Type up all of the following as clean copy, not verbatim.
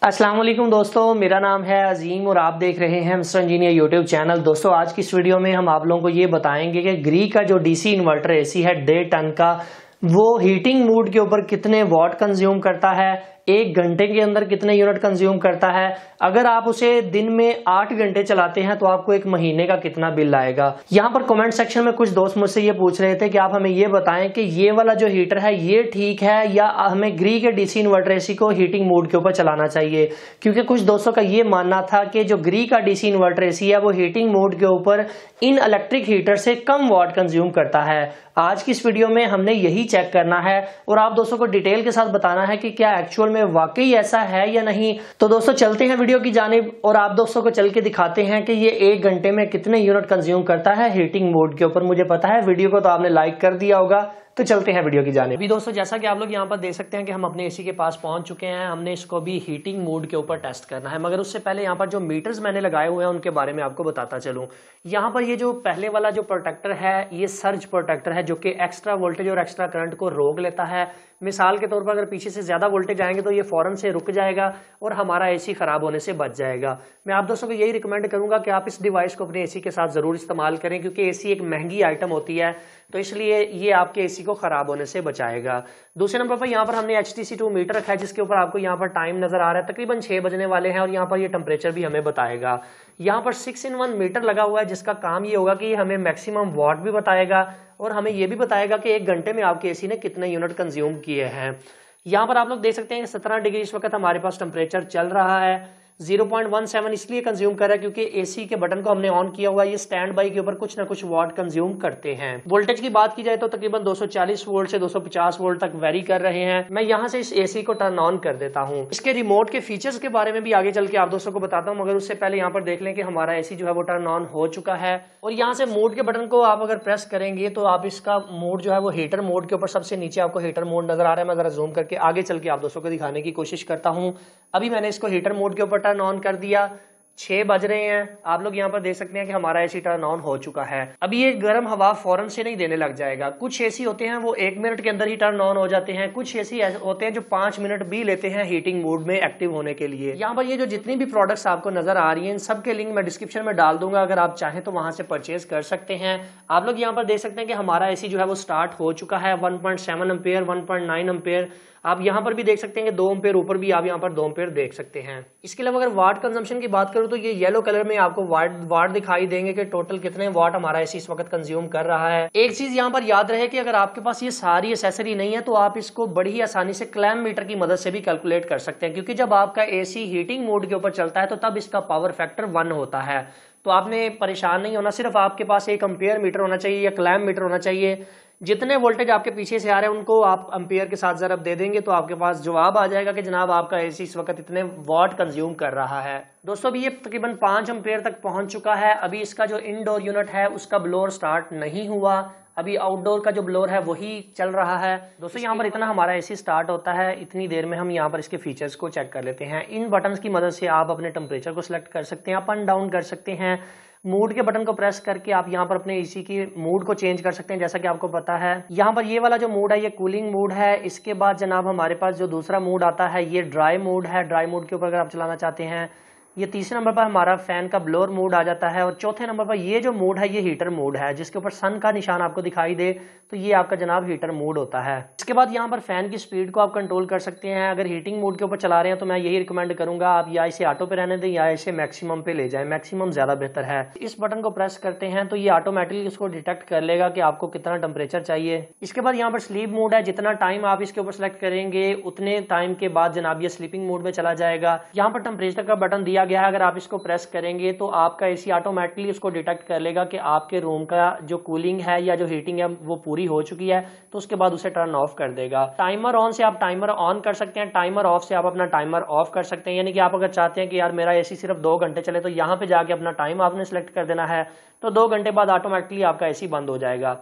अस्सलाम वालेकुम दोस्तों, मेरा नाम है अजीम और आप देख रहे हैं मिस्टर इंजीनियर यूट्यूब चैनल। दोस्तों आज की इस वीडियो में हम आप लोगों को ये बताएंगे कि ग्री का जो डीसी इन्वर्टर एसी है 1.5 टन का, वो हीटिंग मोड के ऊपर कितने वाट कंज्यूम करता है, 1 घंटे के अंदर कितने यूनिट कंज्यूम करता है। अगर आप उसे दिन में 8 घंटे चलाते हैं तो आपको 1 महीने का कितना बिल आएगा। यहाँ पर कमेंट सेक्शन में कुछ दोस्त मुझसे ये पूछ रहे थे कि आप हमें ये बताएं कि ये वाला जो हीटर है ये ठीक है या हमें ग्री के डीसी इन्वर्टर एसी को हीटिंग मोड के ऊपर चलाना चाहिए, क्योंकि कुछ दोस्तों का ये मानना था कि जो ग्री का डीसी इन्वर्टर एसी है वो हीटिंग मोड के ऊपर इन इलेक्ट्रिक हीटर से कम वाट कंज्यूम करता है। आज की इस वीडियो में हमने यही चेक करना है और आप दोस्तों को डिटेल के साथ बताना है कि क्या एक्चुअल में वाकई ऐसा है या नहीं। तो दोस्तों चलते हैं वीडियो की जानिब और आप दोस्तों को चल के दिखाते हैं कि ये 1 घंटे में कितने यूनिट कंज्यूम करता है हीटिंग मोड के ऊपर। मुझे पता है वीडियो को तो आपने लाइक कर दिया होगा, तो चलते हैं वीडियो की जानिब। अभी दोस्तों जैसा कि आप लोग यहाँ पर देख सकते हैं कि हम अपने एसी के पास पहुंच चुके हैं। हमने इसको भी हीटिंग मोड के ऊपर टेस्ट करना है, मगर उससे पहले यहाँ पर जो मीटर्स मैंने लगाए हुए हैं उनके बारे में आपको बताता चलूं। यहाँ पर ये जो पहले वाला जो प्रोटेक्टर है ये सर्ज प्रोटेक्टर है, जो कि एक्स्ट्रा वोल्टेज और एक्स्ट्रा करंट को रोक लेता है। मिसाल के तौर पर अगर पीछे से ज्यादा वोल्टेज आएंगे तो ये फौरन से रुक जाएगा और हमारा एसी खराब होने से बच जाएगा। मैं आप दोस्तों को यही रिकमेंड करूंगा कि आप इस डिवाइस को अपने एसी के साथ जरूर इस्तेमाल करें, क्योंकि एसी एक महंगी आइटम होती है, तो इसलिए ये आपके एसी को खराब होने से बचाएगा। दूसरे नंबर पर यहाँ पर हमने HTC2 मीटर रखा है, जिसके ऊपर आपको यहाँ पर टाइम नजर आ रहा है, तकरीबन 6 बजने वाले हैं और यहाँ पर ये टेम्परेचर भी हमें बताएगा। यहाँ पर 6-in-1 मीटर लगा हुआ है, जिसका काम ये होगा कि हमें मैक्सिमम वाट भी बताएगा और हमें ये भी बताएगा कि 1 घंटे में आपके एसी ने कितने यूनिट कंज्यूम किए हैं। यहाँ पर आप लोग देख सकते हैं 17 डिग्री इस वक्त हमारे पास टेम्परेचर चल रहा है। 0.17 इसलिए कंज्यूम कर रहा है क्योंकि एसी के बटन को हमने ऑन किया हुआ है। ये स्टैंड बाई के ऊपर कुछ ना कुछ वाट कंज्यूम करते हैं। वोल्टेज की बात की जाए तो तकरीबन 240 वोल्ट से 250 वोल्ट तक वेरी कर रहे हैं। मैं यहाँ से इस एसी को टर्न ऑन कर देता हूँ। इसके रिमोट के फीचर्स के बारे में भी आगे चल के आप दोस्तों को बताता हूँ, मगर उससे पहले यहाँ पर देख लें कि हमारा एसी जो है वो टर्न ऑन हो चुका है। और यहाँ से मोड के बटन को आप अगर प्रेस करेंगे तो आप इसका मोड जो है वो हीटर मोड के ऊपर सबसे नीचे आपको हीटर मोड नजर आ रहा है। मैं जरा जूम करके आगे चल के आप दोस्तों को दिखाने की कोशिश करता हूँ। अभी मैंने इसको हीटर मोड के ऊपर टर्न ऑन कर दिया। 6 बज रहे हैं, आप लोग यहाँ पर देख सकते हैं कि हमारा एसी टर्न ऑन हो चुका है। अभी ये गर्म हवा फौरन से नहीं देने लग जाएगा। कुछ एसी होते हैं वो 1 मिनट के अंदर ही टर्न ऑन हो जाते हैं, कुछ एसी होते हैं जो 5 मिनट भी लेते हैं हीटिंग मोड में एक्टिव होने के लिए। यहाँ पर ये जो जितनी भी प्रोडक्ट्स आपको नजर आ रही हैं इन सब के लिंक मैं डिस्क्रिप्शन में डाल दूंगा, अगर आप चाहें तो वहां से परचेज कर सकते हैं। आप लोग यहाँ पर देख सकते हैं कि हमारा एसी जो है वो स्टार्ट हो चुका है। 1.7 एम्पेयर, 1.9 एम्पेयर आप यहाँ पर भी देख सकते हैं कि 2 एम्पेयर, ऊपर भी आप यहाँ पर 2 एम्पेयर देख सकते हैं। इसके अलावा अगर वाट कंजम्पशन की बात करूँ तो ये येलो कलर में आपको वाट दिखाई देंगे कि टोटल कितने वाट हमारा एसी इस वक्त कंज्यूम कर रहा है। एक चीज यहाँ पर याद रहे कि अगर आपके पास ये सारी एसेसरी नहीं है तो आप इसको बड़ी ही आसानी से क्लैम मीटर की मदद से भी कैलकुलेट कर सकते हैं, क्योंकि जब आपका एसी हीटिंग मोड के ऊपर चलता है तो तब इसका पावर फैक्टर 1 होता है। तो आपने परेशान नहीं होना, सिर्फ आपके पास एक एम्पेयर मीटर होना चाहिए या क्लैम मीटर होना चाहिए। जितने वोल्टेज आपके पीछे से आ रहे हैं उनको आप एम्पेयर के साथ जरा दे देंगे तो आपके पास जवाब आ जाएगा कि जनाब आपका एसी इस वक्त इतने वाट कंज्यूम कर रहा है। दोस्तों अभी ये तकरीबन 5 एम्पेयर तक पहुंच चुका है। अभी इसका जो इनडोर यूनिट है उसका ब्लोअर स्टार्ट नहीं हुआ, अभी आउटडोर का जो ब्लोअर है वही चल रहा है। दोस्तों यहाँ पर इतना हमारा एसी स्टार्ट होता है, इतनी देर में हम यहाँ पर इसके फीचर्स को चेक कर लेते हैं। इन बटन्स की मदद से आप अपने टेम्परेचर को सिलेक्ट कर सकते हैं, अप एंड डाउन कर सकते हैं। मूड के बटन को प्रेस करके आप यहाँ पर अपने एसी की मूड को चेंज कर सकते हैं। जैसा कि आपको पता है यहाँ पर ये वाला जो मूड है ये कूलिंग मूड है। इसके बाद जनाब हमारे पास जो दूसरा मूड आता है ये ड्राई मूड है। ड्राई मूड के ऊपर अगर आप चलाना चाहते हैं, ये तीसरे नंबर पर हमारा फैन का ब्लोअर मोड आ जाता है। और चौथे नंबर पर ये जो मोड है ये हीटर मोड है, जिसके ऊपर सन का निशान आपको दिखाई दे तो ये आपका जनाब हीटर मोड होता है। इसके बाद यहाँ पर फैन की स्पीड को आप कंट्रोल कर सकते हैं। अगर हीटिंग मोड के ऊपर चला रहे हैं तो मैं यही रिकमेंड करूंगा आप या इसे ऑटो पे रहने दें या इसे मैक्सिमम पे ले जाएं। मैक्सिमम ज्यादा बेहतर है। इस बटन को प्रेस करते हैं तो ये ऑटोमेटिकली इसको डिटेक्ट कर लेगा कि आपको कितना टेम्परेचर चाहिए। इसके बाद यहाँ पर स्लीप मोड है, जितना टाइम आप इसके ऊपर सेलेक्ट करेंगे उतने टाइम के बाद जनाब ये स्लीपिंग मोड में चला जाएगा। यहाँ पर टेम्परेचर का बटन दिया गया है, अगर आप इसको प्रेस करेंगे तो आपका एसी ऑटोमेटिकली उसको डिटेक्ट कर लेगा कि आपके रूम का जो कूलिंग है या जो हीटिंग है वो पूरी हो चुकी है, तो उसके बाद उसे टर्न ऑफ कर देगा। टाइमर ऑन से आप टाइमर ऑन कर सकते हैं, टाइमर ऑफ से आप अपना टाइमर ऑफ कर सकते हैं। यानी कि आप अगर चाहते हैं कि यार मेरा एसी सिर्फ 2 घंटे चले तो यहाँ पे जाके अपना टाइम आपने सेलेक्ट कर देना है, तो 2 घंटे बाद ऑटोमेटिकली आपका एसी बंद हो जाएगा।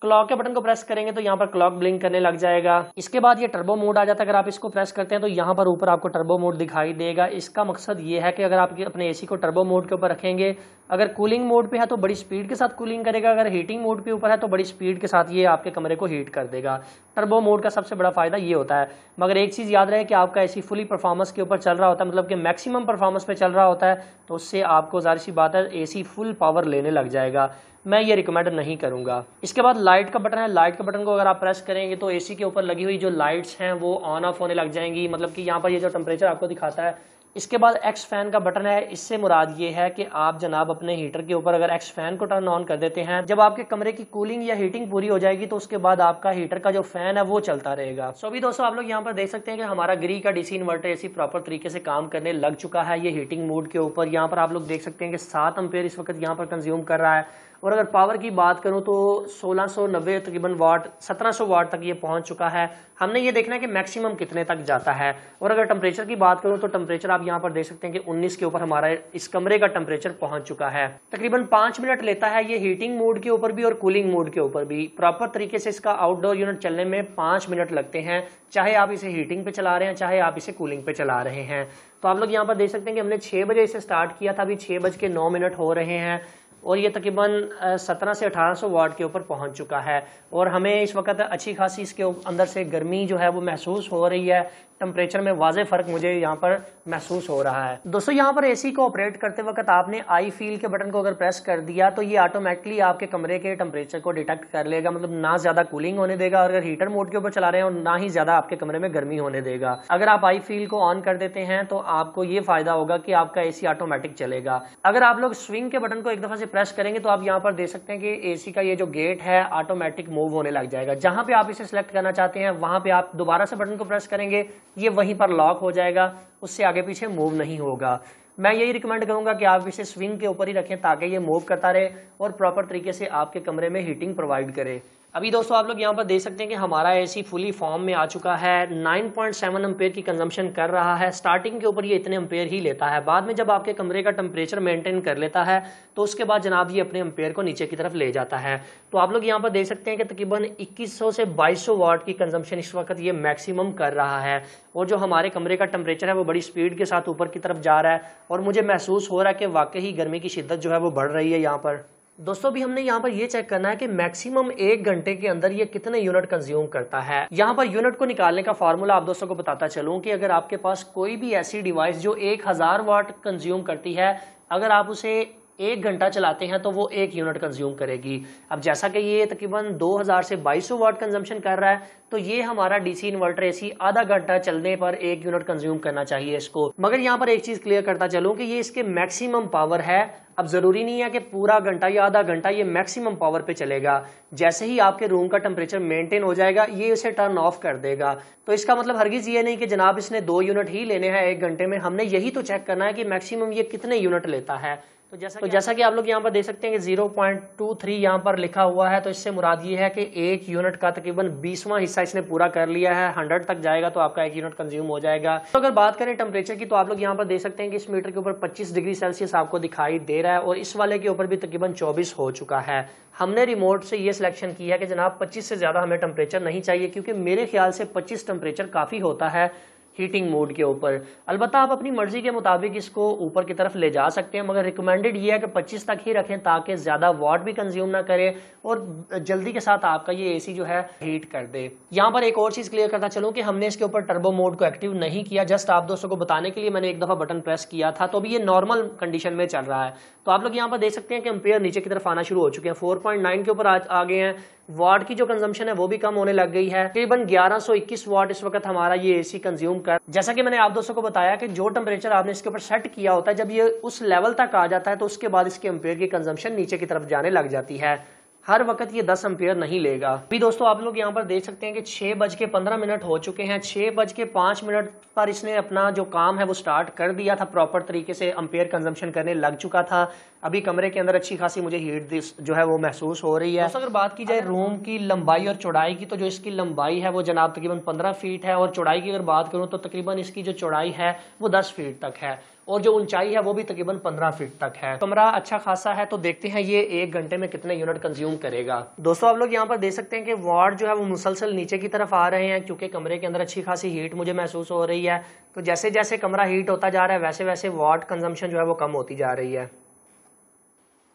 क्लॉक के बटन को प्रेस करेंगे तो यहाँ पर क्लॉक ब्लिंक करने लग जाएगा। इसके बाद ये टर्बो मोड आ जाता है। अगर आप इसको प्रेस करते हैं तो यहाँ पर ऊपर आपको टर्बो मोड दिखाई देगा। इसका मकसद ये है कि अगर आप अपने एसी को टर्बो मोड के ऊपर रखेंगे, अगर कूलिंग मोड पे है तो बड़ी स्पीड के साथ कूलिंग करेगा, अगर हीटिंग मोड पे ऊपर है तो बड़ी स्पीड के साथ ये आपके कमरे को हीट कर देगा। टर्बो मोड का सबसे बड़ा फायदा ये होता है। मगर एक चीज़ याद रहे कि आपका एसी फुली परफॉर्मेंस के ऊपर चल रहा होता है, मतलब कि मैक्सिमम परफॉर्मेंस पे चल रहा होता है, तो उससे आपको ज़ाहिर सी बात है एसी फुल पावर लेने लग जाएगा। मैं ये रिकमेंड नहीं करूंगा। इसके बाद लाइट का बटन है। लाइट के बटन को अगर आप प्रेस करेंगे तो एसी के ऊपर लगी हुई जो लाइट्स हैं वो ऑन ऑफ होने लग जाएंगी, मतलब कि यहाँ पर ये जो टेम्परेचर आपको दिखाता है। इसके बाद एक्स फैन का बटन है। इससे मुराद ये है कि आप जनाब अपने हीटर के ऊपर अगर एक्स फैन को टर्न ऑन कर देते हैं, जब आपके कमरे की कूलिंग या हीटिंग पूरी हो जाएगी तो उसके बाद आपका हीटर का जो फैन है वो चलता रहेगा। सो अभी दोस्तों आप लोग यहाँ पर देख सकते हैं कि हमारा ग्री का डीसी इन्वर्टर एसी प्रॉपर तरीके से काम करने लग चुका है। ये हीटिंग मोड के ऊपर यहाँ पर आप लोग देख सकते हैं कि 7 एम्पेयर इस वक्त यहाँ पर कंज्यूम कर रहा है। और अगर पावर की बात करूं तो 1690 तकरीबन वाट 1700 वाट तक ये पहुंच चुका है। हमने ये देखना है कि मैक्सिमम कितने तक जाता है। और अगर टेम्परेचर की बात करूं तो टेम्परेचर आप यहां पर देख सकते हैं कि 19 के ऊपर हमारा इस कमरे का टेम्परेचर पहुंच चुका है। तकरीबन 5 मिनट लेता है ये हीटिंग मोड के ऊपर भी और कूलिंग मोड के ऊपर भी। प्रॉपर तरीके से इसका आउटडोर यूनिट चलने में 5 मिनट लगते हैं, चाहे आप इसे हीटिंग पे चला रहे हैं चाहे आप इसे कूलिंग पे चला रहे हैं। तो आप लोग यहाँ पर देख सकते हैं कि हमने 6 बजे इसे स्टार्ट किया था, अभी 6:09 हो रहे हैं और ये तकरीबन 17 से 1800 वाट के ऊपर पहुंच चुका है। और हमें इस वक्त अच्छी खासी इसके अंदर से गर्मी जो है वो महसूस हो रही है। टेम्परेचर में वाज़े फ़र्क मुझे यहाँ पर महसूस हो रहा है। दोस्तों यहाँ पर एसी को ऑपरेट करते वक्त आपने आई फील के बटन को अगर प्रेस कर दिया तो ये ऑटोमेटिकली आपके कमरे के टेम्परेचर को डिटेक्ट कर लेगा, मतलब ना ज़्यादा कूलिंग होने देगा और अगर हीटर मोड के ऊपर चला रहे हैं और ना ही ज़्यादा आपके कमरे में गर्मी होने देगा। अगर आप आई फील को ऑन कर देते हैं तो आपको ये फ़ायदा होगा कि आपका एसी ऑटोमेटिक चलेगा। अगर आप लोग स्विंग के बटन को एक दफ़ा से प्रेस करेंगे तो आप यहाँ पर देख सकते हैं कि एसी का ये जो गेट है ऑटोमेटिक मूव होने लग जाएगा। जहाँ पे आप इसे सिलेक्ट करना चाहते हैं वहाँ पे आप दोबारा से बटन को प्रेस करेंगे, ये वहीं पर लॉक हो जाएगा, उससे आगे पीछे मूव नहीं होगा। मैं यही रिकमेंड करूंगा कि आप इसे स्विंग के ऊपर ही रखें ताकि ये मूव करता रहे और प्रॉपर तरीके से आपके कमरे में हीटिंग प्रोवाइड करे। अभी दोस्तों आप लोग यहाँ पर देख सकते हैं कि हमारा एसी फुली फॉर्म में आ चुका है। 9.7 एम्पेयर की कंजम्पशन कर रहा है। स्टार्टिंग के ऊपर ये इतने एम्पेयर ही लेता है, बाद में जब आपके कमरे का टेम्परेचर मेंटेन कर लेता है तो उसके बाद जनाब ये अपने एम्पेयर को नीचे की तरफ ले जाता है। तो आप लोग यहाँ पर देख सकते हैं कि तकरीबन 2100 से 2200 वाट की कंजम्पशन इस वक्त ये मैक्सिमम कर रहा है। और जो हमारे कमरे का टेम्परेचर है वो बड़ी स्पीड के साथ ऊपर की तरफ जा रहा है और मुझे महसूस हो रहा है कि वाकई गर्मी की शिद्दत जो है वो बढ़ रही है यहाँ पर। दोस्तों भी हमने यहाँ पर ये चेक करना है कि मैक्सिमम 1 घंटे के अंदर ये कितने यूनिट कंज्यूम करता है। यहाँ पर यूनिट को निकालने का फार्मूला आप दोस्तों को बताता चलूं कि अगर आपके पास कोई भी ऐसी डिवाइस जो 1000 वाट कंज्यूम करती है, अगर आप उसे 1 घंटा चलाते हैं तो वो 1 यूनिट कंज्यूम करेगी। अब जैसा कि ये तकरीबन 2000 से 2200 वाट कंजम्पशन कर रहा है तो ये हमारा डीसी इन्वर्टर एसी आधा घंटा चलने पर 1 यूनिट कंज्यूम करना चाहिए इसको। मगर यहाँ पर एक चीज क्लियर करता चलूं कि ये इसके मैक्सिमम पावर है। अब जरूरी नहीं है कि पूरा घंटा या आधा घंटा ये मैक्सिमम पावर पे चलेगा। जैसे ही आपके रूम का टेम्परेचर मेंटेन हो जाएगा ये उसे टर्न ऑफ कर देगा। तो इसका मतलब हरगिज ये नहीं कि जनाब इसने 2 यूनिट ही लेने हैं 1 घंटे में। हमने यही तो चेक करना है कि मैक्सिमम ये कितने यूनिट लेता है। तो जैसा कि आप लोग यहाँ पर देख सकते हैं कि 0.23 यहाँ पर लिखा हुआ है, तो इससे मुराद ये है कि 1 यूनिट का तकरीबन 20वां हिस्सा इसने पूरा कर लिया है। 100 तक जाएगा तो आपका 1 यूनिट कंज्यूम हो जाएगा। तो अगर बात करें टेम्परेचर की तो आप लोग यहाँ पर देख सकते हैं कि इस मीटर के ऊपर 25 डिग्री सेल्सियस आपको दिखाई दे रहा है और इस वाले के ऊपर भी तकरीबन 24 हो चुका है। हमने रिमोट से ये सिलेक्शन किया है कि जनाब 25 से ज़्यादा हमें टेम्परेचर नहीं चाहिए, क्योंकि मेरे ख्याल से 25 टेम्परेचर काफ़ी होता है हीटिंग मोड के ऊपर। अलबत्ता आप अपनी मर्जी के मुताबिक इसको ऊपर की तरफ ले जा सकते हैं, मगर रिकमेंडेड ये है कि 25 तक ही रखें ताकि ज़्यादा वाट भी कंज्यूम ना करे और जल्दी के साथ आपका ये एसी जो है हीट कर दे। यहाँ पर एक और चीज़ क्लियर करता चलूँ कि हमने इसके ऊपर टर्बो मोड को एक्टिव नहीं किया, जस्ट आप दोस्तों को बताने के लिए मैंने एक दफ़ा बटन प्रेस किया था, तो अभी ये नॉर्मल कंडीशन में चल रहा है। तो आप लोग यहाँ पर देख सकते हैं कि एम्पेयर नीचे की तरफ आना शुरू हो चुके हैं, 4.9 के ऊपर आ गए हैं। वाट की जो कंजम्पशन है वो भी कम होने लग गई है। तकरीबन 1121 वाट इस वक्त हमारा ये एसी कंज्यूम कर। जैसा कि मैंने आप दोस्तों को बताया कि जो टेम्परेचर आपने इसके ऊपर सेट किया होता है, जब ये उस लेवल तक आ जाता है तो उसके बाद इसके एम्पेयर की कंजम्पशन नीचे की तरफ जाने लग जाती है। हर वक्त ये 10 एम्पेयर नहीं लेगा। अभी दोस्तों आप लोग यहाँ पर देख सकते हैं कि 6:15 हो चुके हैं। 6:05 पर इसने अपना जो काम है वो स्टार्ट कर दिया था, प्रॉपर तरीके से एम्पेयर कंजम्पशन करने लग चुका था। अभी कमरे के अंदर अच्छी खासी मुझे हीट जो है वो महसूस हो रही है। दोस्तों अगर बात की जाए रूम की लंबाई और चौड़ाई की, तो जो इसकी लंबाई है वो जनाब तकरीबन 15 फीट है और चौड़ाई की अगर बात करूँ तो तकरीबन इसकी जो चौड़ाई है वो 10 फीट तक है। और जो ऊंचाई है वो भी तकरीबन 15 फीट तक है। कमरा अच्छा खासा है, तो देखते हैं ये 1 घंटे में कितने यूनिट कंज्यूम करेगा। दोस्तों आप लोग यहाँ पर देख सकते हैं कि वाट जो है वो मुसलसल नीचे की तरफ आ रहे हैं, क्योंकि कमरे के अंदर अच्छी खासी हीट मुझे महसूस हो रही है। तो जैसे जैसे कमरा हीट होता जा रहा है वैसे वैसे वाट कंजम्पशन जो है वो कम होती जा रही है।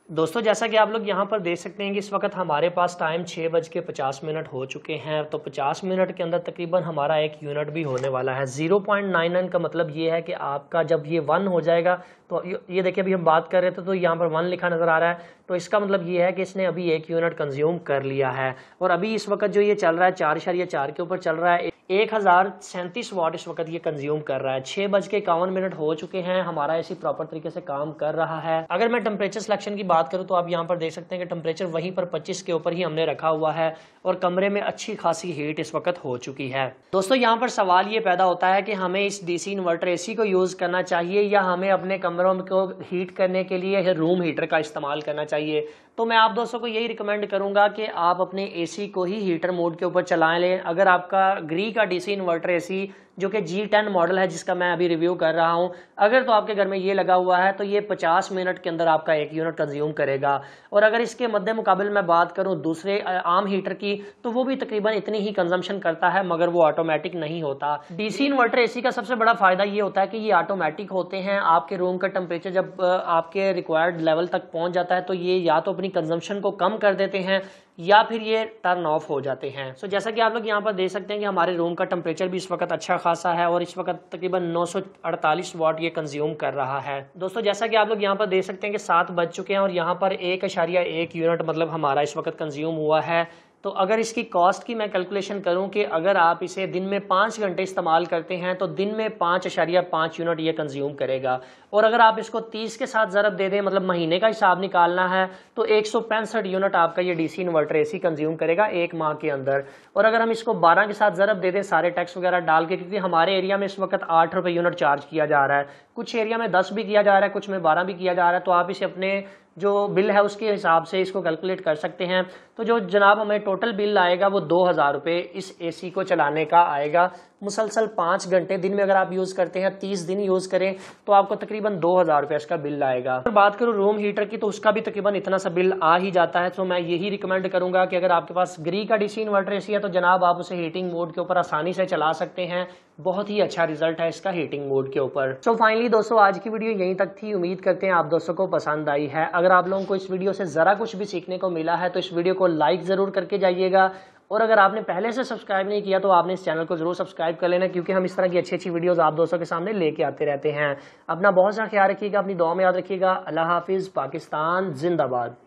दोस्तों जैसा कि आप लोग यहाँ पर देख सकते हैं कि इस वक्त हमारे पास टाइम 6:50 हो चुके हैं। तो 50 मिनट के अंदर तकरीबन हमारा 1 यूनिट भी होने वाला है। 0.99 का मतलब ये है कि आपका जब ये 1 हो जाएगा, तो ये देखिए अभी हम बात कर रहे थे तो यहाँ पर 1 लिखा नज़र आ रहा है, तो इसका मतलब ये है कि इसने अभी 1 यूनिट कंज्यूम कर लिया है। और अभी इस वक्त जो ये चल रहा है 4.4 के ऊपर चल रहा है, 1037 वाट इस वक्त ये कंज्यूम कर रहा है। 6:51 हो चुके हैं, हमारा एसी प्रॉपर तरीके से काम कर रहा है। अगर मैं टेम्परेचर सिलेक्शन की बात करूं तो आप यहाँ पर देख सकते हैं कि टेम्परेचर वहीं पर 25 के ऊपर ही हमने रखा हुआ है और कमरे में अच्छी खासी हीट इस वक्त हो चुकी है। दोस्तों यहाँ पर सवाल ये पैदा होता है कि हमें इस डीसी इन्वर्टर एसी को यूज करना चाहिए या हमें अपने कमरों को हीट करने के लिए रूम हीटर का इस्तेमाल करना चाहिए। तो मैं आप दोस्तों को यही रिकमेंड करूंगा कि आप अपने एसी को ही हीटर मोड के ऊपर चलाएं लें। अगर आपका ग्री का डीसी इन्वर्टर एसी जो कि G10 मॉडल है जिसका मैं अभी रिव्यू कर रहा हूं, अगर तो आपके घर में ये लगा हुआ है तो ये 50 मिनट के अंदर आपका 1 यूनिट कंज्यूम करेगा। और अगर इसके मद्दे मुकाबले मैं बात करूं दूसरे आम हीटर की, तो वो भी तकरीबन इतनी ही कंजम्पशन करता है, मगर वो ऑटोमेटिक नहीं होता। डीसी इन्वर्टर एसी का सबसे बड़ा फायदा ये होता है कि ये ऑटोमेटिक होते हैं। आपके रूम का टेम्परेचर जब आपके रिक्वायर्ड लेवल तक पहुंच जाता है तो ये या तो अपनी कंजम्पशन को कम कर देते हैं या फिर ये टर्न ऑफ हो जाते हैं। सो जैसा कि आप लोग यहाँ पर देख सकते हैं कि हमारे रूम का टेम्परेचर भी इस वक्त अच्छा खासा है और इस वक्त तकरीबन 948 वाट ये कंज्यूम कर रहा है। दोस्तों जैसा कि आप लोग यहाँ पर देख सकते हैं कि 7 बज चुके हैं और यहाँ पर 1.1 यूनिट मतलब हमारा इस वक्त कंज्यूम हुआ है। तो अगर इसकी कॉस्ट की मैं कैलकुलेशन करूं कि अगर आप इसे दिन में 5 घंटे इस्तेमाल करते हैं तो दिन में 5.5 यूनिट ये कंज्यूम करेगा। और अगर आप इसको 30 के साथ ज़रब दे दें, मतलब महीने का हिसाब निकालना है, तो 165 यूनिट आपका ये डीसी इन्वर्टर एसी कंज्यूम करेगा 1 माह के अंदर। और अगर हम इसको 12 के साथ ज़रब दे दें सारे टैक्स वगैरह डाल के, क्योंकि हमारे एरिया में इस वक्त 8 रुपये यूनिट चार्ज किया जा रहा है, कुछ एरिया में 10 भी किया जा रहा है, कुछ में 12 भी किया जा रहा है, तो आप इसे अपने जो बिल है उसके हिसाब से इसको कैलकुलेट कर सकते हैं। तो जो जनाब हमें टोटल बिल आएगा वो 2000 रुपये इस एसी को चलाने का आएगा। मुसलसल 5 घंटे दिन में अगर आप यूज़ करते हैं, 30 दिन यूज़ करें, तो आपको तकरीबन 2000 रुपये इसका बिल आएगा। अगर बात करूँ रूम हीटर की तो उसका भी तकरीबन इतना सा बिल आ ही जाता है। तो मैं यही रिकमेंड करूंगा कि अगर आपके पास ग्री का डीसी इन्वर्टर एसी है तो जनाब आप उसे हीटिंग मोड के ऊपर आसानी से चला सकते हैं। बहुत ही अच्छा रिजल्ट है इसका हीटिंग मोड के ऊपर। सो फाइनली दोस्तों आज की वीडियो यहीं तक थी। उम्मीद करते हैं आप दोस्तों को पसंद आई है। अगर आप लोगों को इस वीडियो से ज़रा कुछ भी सीखने को मिला है तो इस वीडियो को लाइक ज़रूर करके जाइएगा। और अगर आपने पहले से सब्सक्राइब नहीं किया तो आपने इस चैनल को जरूर सब्सक्राइब कर लेना, क्योंकि हम इस तरह की अच्छी अच्छी वीडियोस आप दोस्तों के सामने लेके आते रहते हैं। अपना बहुत सा ख्याल रखिएगा, अपनी दुआ में याद रखिएगा। अल्लाह हाफिज़। पाकिस्तान जिंदाबाद।